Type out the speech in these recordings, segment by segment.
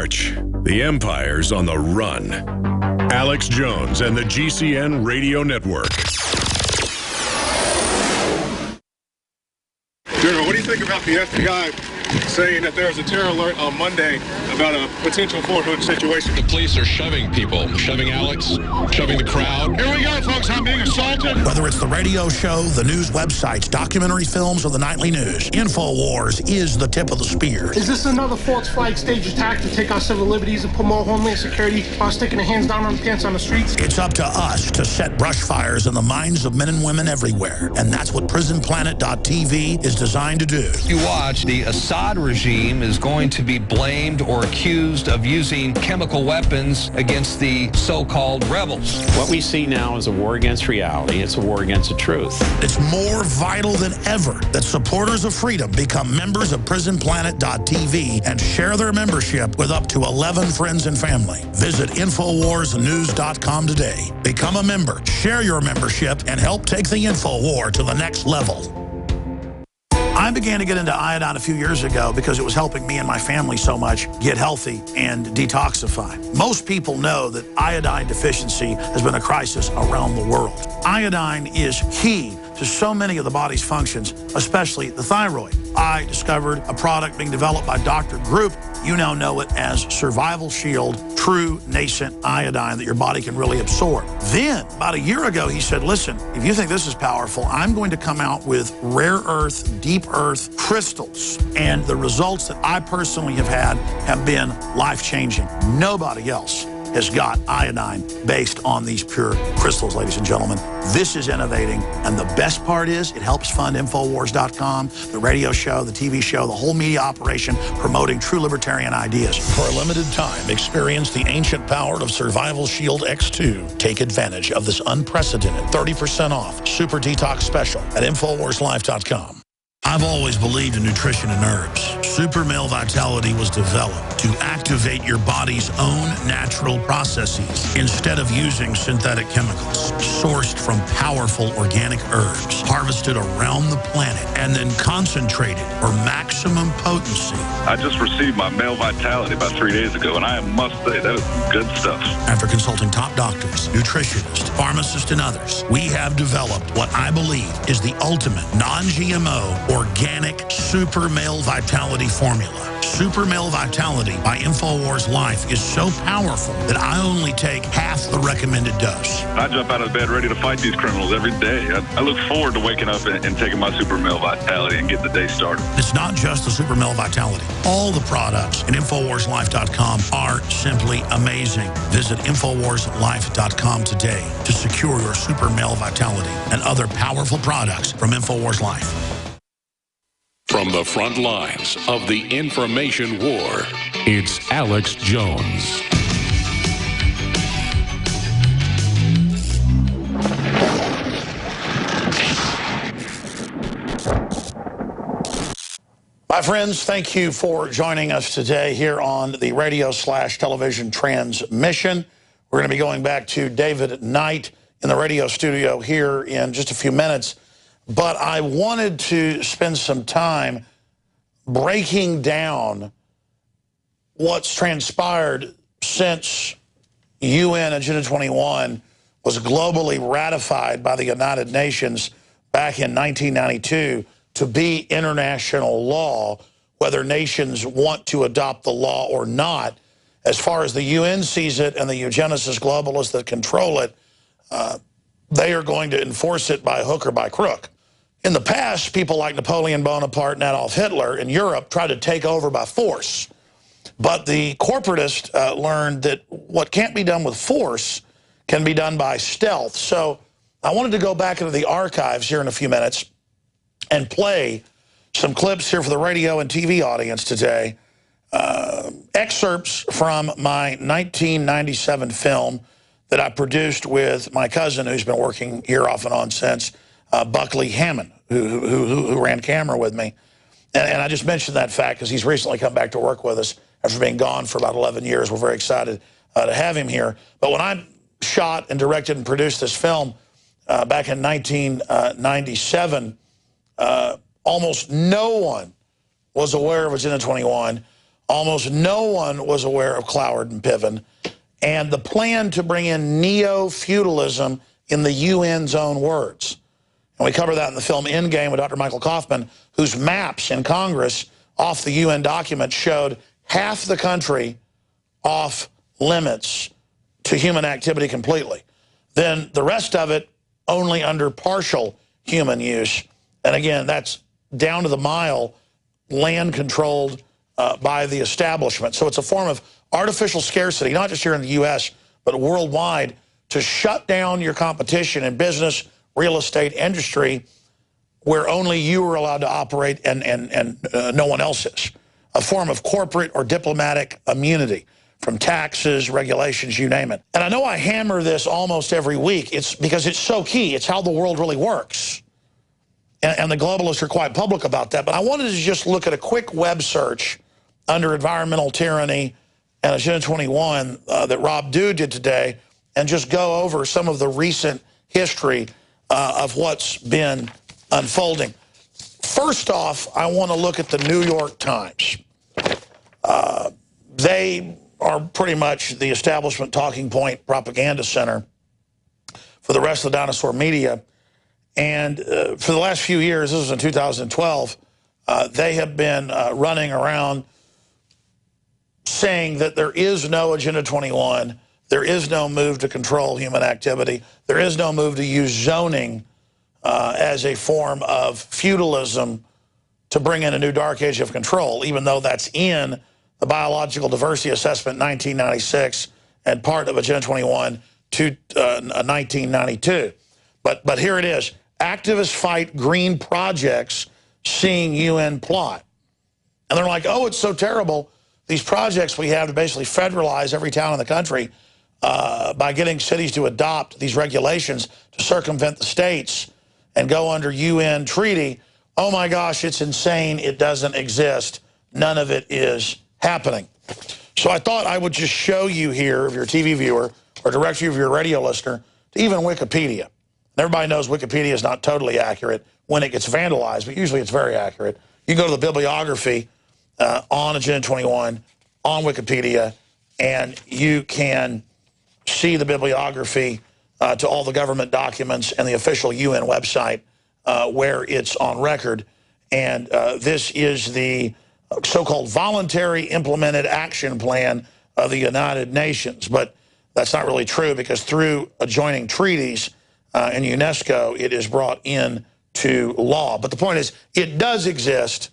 March, the Empire's on the run. Alex Jones and the GCN Radio Network. General, what do you think about the FBI saying that there's a terror alert on Monday about a potential Fort Hood situation? The police are shoving people, shoving Alex, shoving the crowd. Here we go, folks. I'm being assaulted. Whether it's the radio show, the news websites, documentary films, or the nightly news, InfoWars is the tip of the spear. Is this another false flag stage attack to take our civil liberties and put more homeland security while sticking their hands down on the pants on the streets? It's up to us to set brush fires in the minds of men and women everywhere. And that's what PrisonPlanet.tv is designed to do. You watch, the Assad regime is going to be blamed or accused of using chemical weapons against the so-called rebels. What we see now is a war against reality. It's a war against the truth. It's more vital than ever that supporters of freedom become members of PrisonPlanet.tv and share their membership with up to 11 friends and family. Visit InfoWarsNews.com today. Become a member, share your membership, and help take the InfoWar to the next level. I began to get into iodine a few years ago because it was helping me and my family so much get healthy and detoxify. Most people know that iodine deficiency has been a crisis around the world. Iodine is key to so many of the body's functions, especially the thyroid. I discovered a product being developed by Dr. Group. You now know it as Survival Shield, true nascent iodine that your body can really absorb. Then, about a year ago, he said, listen, if you think this is powerful, I'm going to come out with rare earth, deep earth crystals. And the results that I personally have had have been life-changing. Nobody else has got iodine based on these pure crystals, ladies and gentlemen. This is innovating, and the best part is it helps fund Infowars.com, the radio show, the TV show, the whole media operation promoting true libertarian ideas. For a limited time, experience the ancient power of Survival Shield X2. Take advantage of this unprecedented 30% off super detox special at InfoWarsLife.com. I've always believed in nutrition and herbs. Super Male Vitality was developed to activate your body's own natural processes instead of using synthetic chemicals. Sourced from powerful organic herbs, harvested around the planet, and then concentrated for maximum potency. I just received my Male Vitality about 3 days ago, and I must say, that is good stuff. After consulting top doctors, nutritionists, pharmacists, and others, we have developed what I believe is the ultimate non-GMO organic Super Male Vitality formula. Super Male Vitality by InfoWars Life is so powerful that I only take half the recommended dose. I jump out of bed ready to fight these criminals every day. I look forward to waking up and taking my Super Male Vitality and getting the day started. It's not just the Super Male Vitality. All the products at InfoWarsLife.com are simply amazing. Visit InfoWarsLife.com today to secure your Super Male Vitality and other powerful products from InfoWars Life. From the front lines of the information war, it's Alex Jones. My friends, thank you for joining us today here on the radio/television transmission. We're going to be going back to David Knight in the radio studio here in just a few minutes. But I wanted to spend some time breaking down what's transpired since UN Agenda 21 was globally ratified by the United Nations back in 1992 to be international law, whether nations want to adopt the law or not. As far as the UN sees it and the eugenicists globalists that control it, they are going to enforce it by hook or by crook. In the past, people like Napoleon Bonaparte and Adolf Hitler in Europe tried to take over by force. But the corporatists learned that what can't be done with force can be done by stealth. So I wanted to go back into the archives here in a few minutes and play some clips here for the radio and TV audience today. Excerpts from my 1997 film that I produced with my cousin who's been working here off and on since, Buckley Hammond, who ran camera with me. And I just mentioned that fact because he's recently come back to work with us after being gone for about 11 years. We're very excited to have him here. But when I shot and directed and produced this film back in 1997, almost no one was aware of Agenda 21. Almost no one was aware of Cloward and Piven, and the plan to bring in neo-feudalism in the UN's own words. And we cover that in the film Endgame with Dr. Michael Kaufman, whose maps in Congress off the UN document showed half the country off limits to human activity completely. Then the rest of it only under partial human use. And again, that's down to the mile, land controlled by the establishment. So it's a form of artificial scarcity, not just here in the U.S., but worldwide, to shut down your competition in business, real estate, industry, where only you are allowed to operate and no one else is. A form of corporate or diplomatic immunity from taxes, regulations, you name it. And I know I hammer this almost every week. It's because it's so key. It's how the world really works. And the globalists are quite public about that. But I wanted to just look at a quick web search under environmental tyranny and Agenda 21 that Rob Dew did today, and just go over some of the recent history of what's been unfolding. First off, I want to look at the New York Times. They are pretty much the establishment talking point propaganda center for the rest of the dinosaur media. And for the last few years, this was in 2012, they have been running around saying that there is no Agenda 21, there is no move to control human activity, there is no move to use zoning as a form of feudalism to bring in a new dark age of control, even though that's in the Biological Diversity Assessment 1996 and part of Agenda 21 to 1992. But here it is. Activists fight green projects seeing UN plot. And they're like, oh, it's so terrible. These projects we have to basically federalize every town in the country by getting cities to adopt these regulations to circumvent the states and go under UN treaty. Oh my gosh, it's insane. It doesn't exist. None of it is happening. So I thought I would just show you here, if you're a TV viewer, or direct you if you're a radio listener, to even Wikipedia. And everybody knows Wikipedia is not totally accurate when it gets vandalized, but usually it's very accurate. You go to the bibliography on Agenda 21 on Wikipedia, and you can see the bibliography to all the government documents and the official UN website where it's on record. And this is the so-called Voluntary Implemented Action Plan of the United Nations. But that's not really true, because through adjoining treaties and UNESCO, it is brought into law. But the point is, it does exist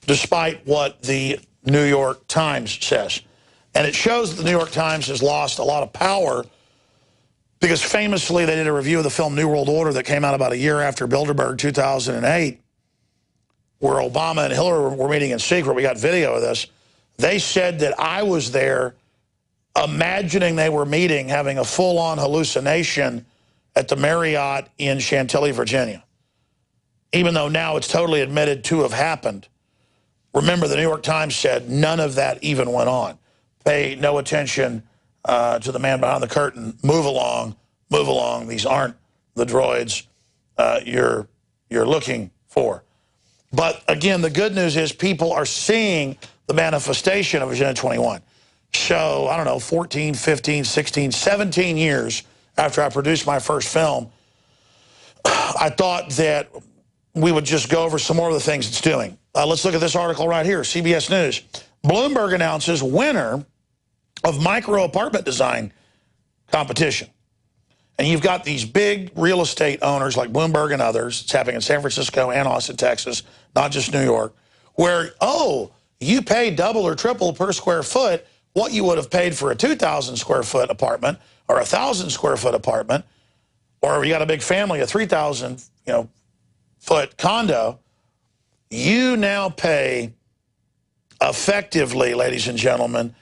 despite what the New York Times says. And it shows that the New York Times has lost a lot of power, because famously they did a review of the film New World Order that came out about a year after Bilderberg 2008, where Obama and Hillary were meeting in secret. We got video of this. They said that I was there imagining they were meeting, having a full-on hallucination at the Marriott in Chantilly, Virginia, even though now it's totally admitted to have happened. Remember, the New York Times said none of that even went on. Pay no attention to the man behind the curtain. Move along, move along. These aren't the droids you're looking for. But again, the good news is people are seeing the manifestation of Agenda 21. So, I don't know, 14, 15, 16, 17 years after I produced my first film, I thought that we would just go over some more of the things it's doing. Let's look at this article right here, CBS News. Bloomberg announces winner of micro apartment design competition. And you've got these big real estate owners like Bloomberg and others. It's happening in San Francisco and Austin, Texas, not just New York, where, oh, you pay double or triple per square foot what you would have paid for a 2,000 square foot apartment or a 1,000 square foot apartment, or you got a big family, a 3,000 foot condo. You now pay effectively, ladies and gentlemen,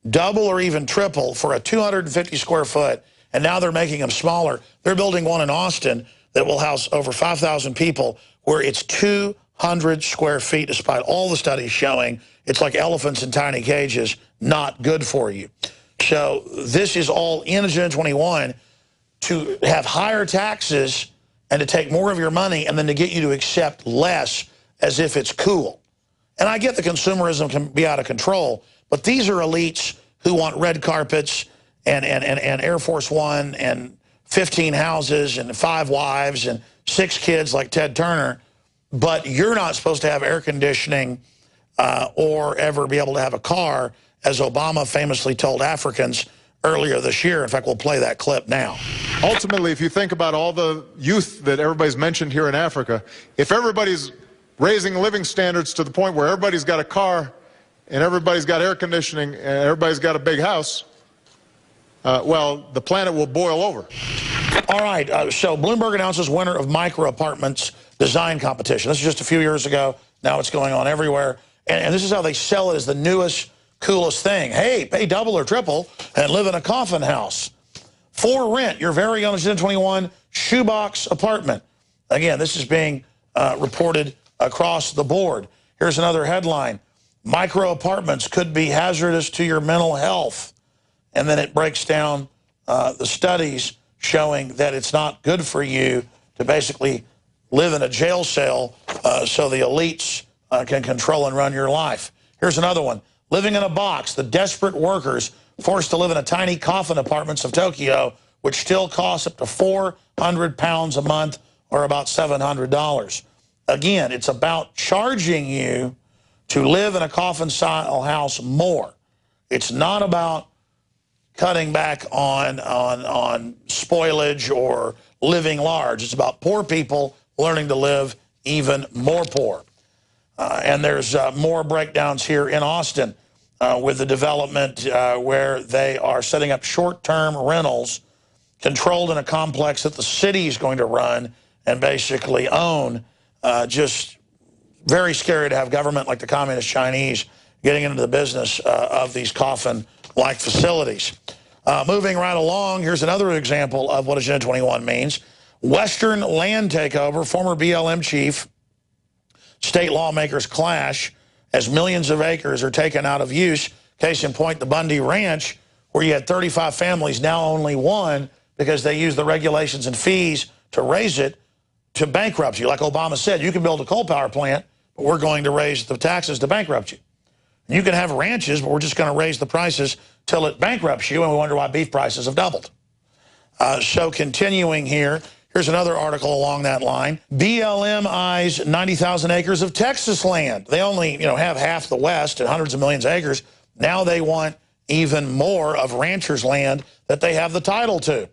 double or even triple for a 250 square foot. And now they're making them smaller. They're building one in Austin that will house over 5,000 people, where it's 200 square feet, despite all the studies showing it's like elephants in tiny cages, not good for you. So this is all in Agenda 21 to have higher taxes and to take more of your money, and then to get you to accept less as if it's cool. And I get the consumerism can be out of control, but these are elites who want red carpets and Air Force One and 15 houses and 5 wives and 6 kids like Ted Turner, but you're not supposed to have air conditioning or ever be able to have a car, as Obama famously told Africans earlier this year. In fact, we'll play that clip now. Ultimately, if you think about all the youth that everybody's mentioned here in Africa, if everybody's raising living standards to the point where everybody's got a car and everybody's got air conditioning and everybody's got a big house, well, the planet will boil over. All right, so Bloomberg announces winner of micro apartments design competition. This is just a few years ago. Now it's going on everywhere. And this is how they sell it as the newest, coolest thing. Hey, pay double or triple and live in a coffin house. For rent, your very own Agenda 21 shoebox apartment. Again, this is being reported across the board. Here's another headline. Micro apartments could be hazardous to your mental health. And then it breaks down the studies showing that it's not good for you to basically live in a jail cell so the elites can control and run your life. Here's another one. Living in a box, the desperate workers forced to live in a tiny coffin apartments of Tokyo, which still costs up to 400 pounds a month or about $700. Again, it's about charging you to live in a coffin-style house more. It's not about cutting back on spoilage or living large. It's about poor people learning to live even more poor. And there's more breakdowns here in Austin with the development where they are setting up short-term rentals controlled in a complex that the city is going to run and basically own. Just very scary to have government like the Communist Chinese getting into the business of these coffin-like facilities. Moving right along, here's another example of what Agenda 21 means. Western land takeover, former BLM chief, state lawmakers clash as millions of acres are taken out of use. Case in point, the Bundy Ranch, where you had 35 families, now only 1, because they use the regulations and fees to raise it, to bankrupt you. Like Obama said, you can build a coal power plant, but we're going to raise the taxes to bankrupt you. You can have ranches, but we're just going to raise the prices till it bankrupts you, and we wonder why beef prices have doubled. So continuing here, here's another article along that line. BLM eyes 90,000 acres of Texas land. They only have half the West and hundreds of millions of acres. Now they want even more of ranchers' land that they have the title to.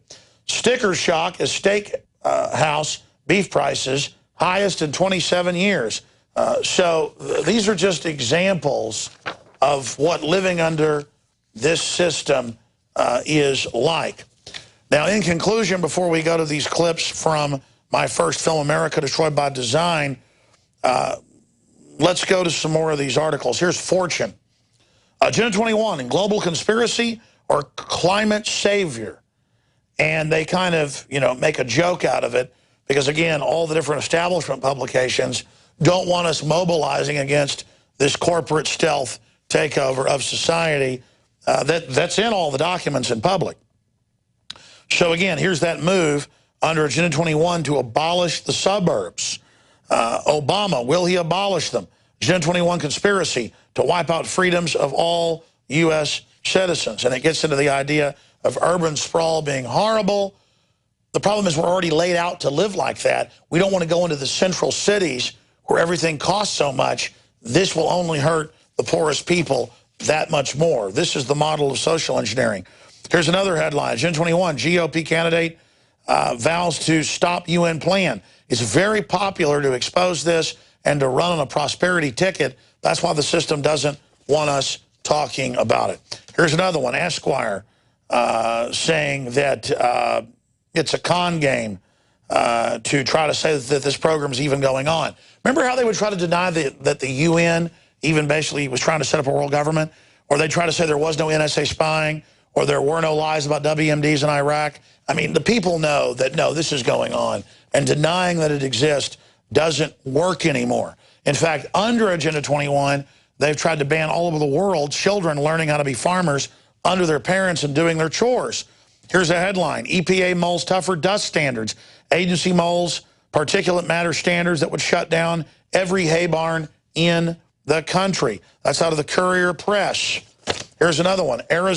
Sticker shock as steakhouse beef prices highest in 27 years. So these are just examples of what living under this system is like. Now, in conclusion, before we go to these clips from my first film, America Destroyed by Design, let's go to some more of these articles. Here's Fortune. Agenda 21, in global conspiracy or climate savior. And they kind of, make a joke out of it because, again, all the different establishment publications don't want us mobilizing against this corporate stealth takeover of society that's in all the documents in public. So, again, here's that move under Agenda 21 to abolish the suburbs. Obama, will he abolish them? Agenda 21 conspiracy to wipe out freedoms of all U.S. citizens. And it gets into the idea of urban sprawl being horrible. The problem is we're already laid out to live like that. We don't want to go into the central cities where everything costs so much. This will only hurt the poorest people that much more. This is the model of social engineering. Here's another headline. Agenda 21, GOP candidate vows to stop UN plan. It's very popular to expose this and to run on a prosperity ticket. That's why the system doesn't want us talking about it. Here's another one. Esquire saying that it's a con game to try to say that this program is even going on. Remember how they would try to deny that the UN even basically was trying to set up a world government? Or they try to say there was no NSA spying, or there were no lies about WMDs in Iraq? I mean, the people know that, no, this is going on. And denying that it exists doesn't work anymore. In fact, under Agenda 21, they've tried to ban all over the world children learning how to be farmers under their parents and doing their chores. Here's a headline. EPA mulls tougher dust standards. Agency mulls particulate matter standards that would shut down every hay barn in the country. That's out of the Courier Press. Here's another one. Arizona.